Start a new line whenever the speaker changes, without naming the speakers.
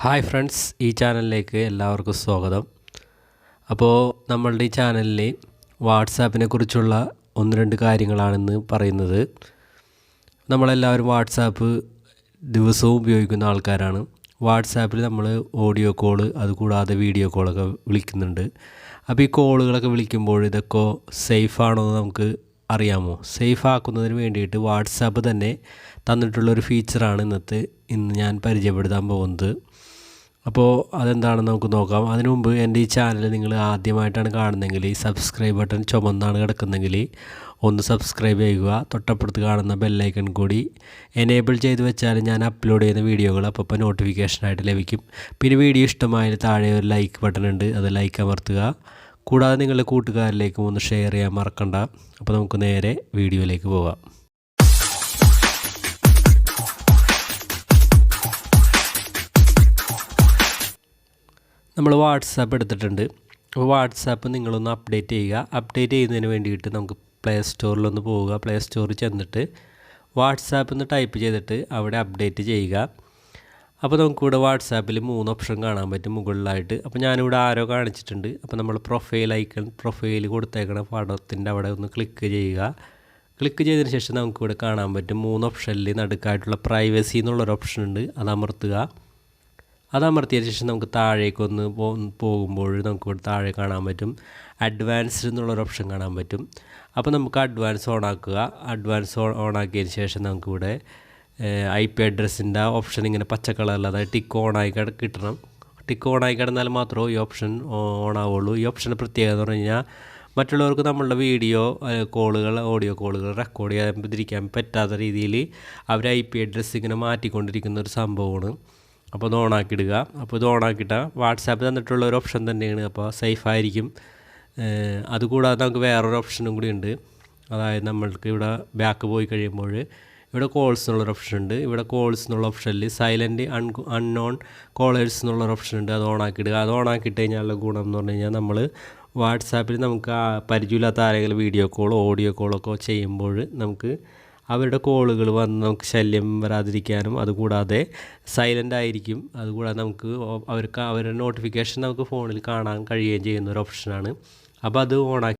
Hi friends, ഈ ചാനലിലേക്ക് എല്ലാവർക്കും സ്വാഗതം. അപ്പോൾ നമ്മളുടെ ഈ ചാനലിൽ വാട്സാപ്പിനെ കുറിച്ചുള്ള ഒന്ന് രണ്ട് കാര്യങ്ങളാണെന്ന് പറയുന്നത്. നമ്മളെല്ലാവരും വാട്സാപ്പ് ദിവസവും ഉപയോഗിക്കുന്ന ആൾക്കാരാണ്. വാട്സാപ്പിൽ നമ്മൾ ഓഡിയോ കോൾ അതുകൂടാതെ വീഡിയോ കോളൊക്കെ വിളിക്കുന്നുണ്ട്. അപ്പോൾ ഈ കോളുകളൊക്കെ വിളിക്കുമ്പോൾ ഇതൊക്കെ സേഫാണോ എന്ന് നമുക്ക് അറിയാമോ? സേഫ് ആക്കുന്നതിന് വേണ്ടിയിട്ട് വാട്സാപ്പ് തന്നെ തന്നിട്ടുള്ളൊരു ഫീച്ചറാണ് ഇന്ന് ഞാൻ പരിചയപ്പെടുത്താൻ പോകുന്നത്. അപ്പോൾ അതെന്താണെന്ന് നമുക്ക് നോക്കാം. അതിനു മുമ്പ് എൻ്റെ ഈ ചാനൽ നിങ്ങൾ ആദ്യമായിട്ടാണ് കാണുന്നതെങ്കിൽ ഈ സബ്സ്ക്രൈബ് ബട്ടൺ ചുമന്നാണ് കിടക്കുന്നതെങ്കിൽ ഒന്ന് സബ്സ്ക്രൈബ് ചെയ്യുക. തൊട്ടപ്പുറത്ത് കാണുന്ന ബെല്ലൈക്കൺ കൂടി എനേബിൾ ചെയ്ത് വെച്ചാൽ ഞാൻ അപ്ലോഡ് ചെയ്യുന്ന വീഡിയോകൾ അപ്പോൾ നോട്ടിഫിക്കേഷനായിട്ട് ലഭിക്കും. പിന്നെ വീഡിയോ ഇഷ്ടമായാൽ താഴെ ഒരു ലൈക്ക് ബട്ടൺ ഉണ്ട്, അത് ലൈക്ക് അമർത്തുക. കൂടാതെ നിങ്ങളുടെ കൂട്ടുകാരിലേക്കും ഒന്ന് ഷെയർ ചെയ്യാൻ മറക്കണ്ട. അപ്പോൾ നമുക്ക് നേരെ വീഡിയോയിലേക്ക് പോകാം. നമ്മൾ വാട്സാപ്പ് എടുത്തിട്ടുണ്ട്. അപ്പോൾ വാട്സാപ്പ് നിങ്ങളൊന്ന് അപ്ഡേറ്റ് ചെയ്യുക. അപ്ഡേറ്റ് ചെയ്യുന്നതിന് വേണ്ടിയിട്ട് നമുക്ക് പ്ലേ സ്റ്റോറിലൊന്ന് പോവുക. പ്ലേ സ്റ്റോറിൽ ചെന്നിട്ട് വാട്സാപ്പ് എന്ന് ടൈപ്പ് ചെയ്തിട്ട് അവിടെ അപ്ഡേറ്റ് ചെയ്യുക. അപ്പോൾ നമുക്കിവിടെ വാട്സാപ്പിൽ 3 ഓപ്ഷൻ കാണാൻ പറ്റും മുകളിലായിട്ട്. അപ്പോൾ ഞാനിവിടെ ആരോ കാണിച്ചിട്ടുണ്ട്. അപ്പോൾ നമ്മൾ പ്രൊഫൈൽ കൊടുത്തേക്കണ പടത്തിൻ്റെ അവിടെ ഒന്ന് ക്ലിക്ക് ചെയ്യുക. ക്ലിക്ക് ചെയ്തതിന് ശേഷം നമുക്കിവിടെ കാണാൻ പറ്റും 3 ഓപ്ഷനിൽ നടുക്കായിട്ടുള്ള പ്രൈവസി എന്നുള്ളൊരു ഓപ്ഷൻ ഉണ്ട്, അത് അമർത്തുക. അത് അമർത്തിയതിന് ശേഷം നമുക്ക് താഴേക്കൊന്ന് പോകുമ്പോൾ നമുക്കിവിടെ താഴെ കാണാൻ പറ്റും അഡ്വാൻസ്ഡ് എന്നുള്ളൊരു ഓപ്ഷൻ കാണാൻ പറ്റും. അപ്പോൾ നമുക്ക് അഡ്വാൻസ് ഓണാക്കുക. അഡ്വാൻസ് ഓണാക്കിയതിന് ശേഷം നമുക്കിവിടെ IP അഡ്രസ്സിൻ്റെ ഓപ്ഷൻ ഇങ്ങനെ പച്ച കളറിൽ, അതായത് ടിക്ക് ഓണായി കിട്ടണം. ടിക്ക് ഓണായി കിടന്നാൽ മാത്രമേ ഈ ഓപ്ഷൻ ഓണാവുള്ളൂ. ഈ ഓപ്ഷൻ്റെ പ്രത്യേകത എന്ന് പറഞ്ഞു കഴിഞ്ഞാൽ മറ്റുള്ളവർക്ക് നമ്മളുടെ ഓഡിയോ കോളുകൾ റെക്കോർഡ് ചെയ്യാതിരിക്കാൻ പറ്റാത്ത രീതിയിൽ അവർ IP അഡ്രസ്സ് ഇങ്ങനെ മാറ്റിക്കൊണ്ടിരിക്കുന്ന ഒരു സംഭവമാണ്. അപ്പോൾ ഇത് ഓണാക്കിയിടുക. അപ്പോൾ ഇത് ഓണാക്കിയിട്ടാൽ വാട്സാപ്പ് തന്നിട്ടുള്ള ഒരു ഓപ്ഷൻ തന്നെയാണ്, അപ്പോൾ സേഫായിരിക്കും. അതുകൂടാതെ നമുക്ക് വേറൊരു ഓപ്ഷനും കൂടി ഉണ്ട്. അതായത് നമ്മൾക്ക് ഇവിടെ ബാക്ക് പോയി കഴിയുമ്പോൾ ഇവിടെ കോൾസ് എന്നുള്ളൊരു ഓപ്ഷൻ ഉണ്ട്. ഇവിടെ കോൾസ് എന്നുള്ള ഓപ്ഷനിൽ സൈലൻറ്റ് അൺനോൺ കോളേഴ്സ് എന്നുള്ളൊരു ഓപ്ഷൻ ഉണ്ട്, അത് ഓണാക്കിയിടുക. അത് ഓണാക്കിയിട്ട് കഴിഞ്ഞാലുള്ള ഗുണം എന്ന് പറഞ്ഞു കഴിഞ്ഞാൽ നമ്മൾ വാട്സാപ്പിൽ നമുക്ക് പരിചയമില്ലാത്ത ആരെങ്കിലും വീഡിയോ കോളോ ഓഡിയോ കോളൊക്കെ ചെയ്യുമ്പോൾ നമുക്ക് അവരുടെ കോളുകൾ വന്ന് നമുക്ക് ശല്യം വരാതിരിക്കാനും, അതുകൂടാതെ സൈലൻ്റ് ആയിരിക്കും. അതുകൂടാതെ നമുക്ക് അവരുടെ നോട്ടിഫിക്കേഷൻ നമുക്ക് ഫോണിൽ കാണാൻ കഴിയുകയും ചെയ്യുന്ന ഒരു ഓപ്ഷനാണ്. അപ്പോൾ അത് ഓണാക്കി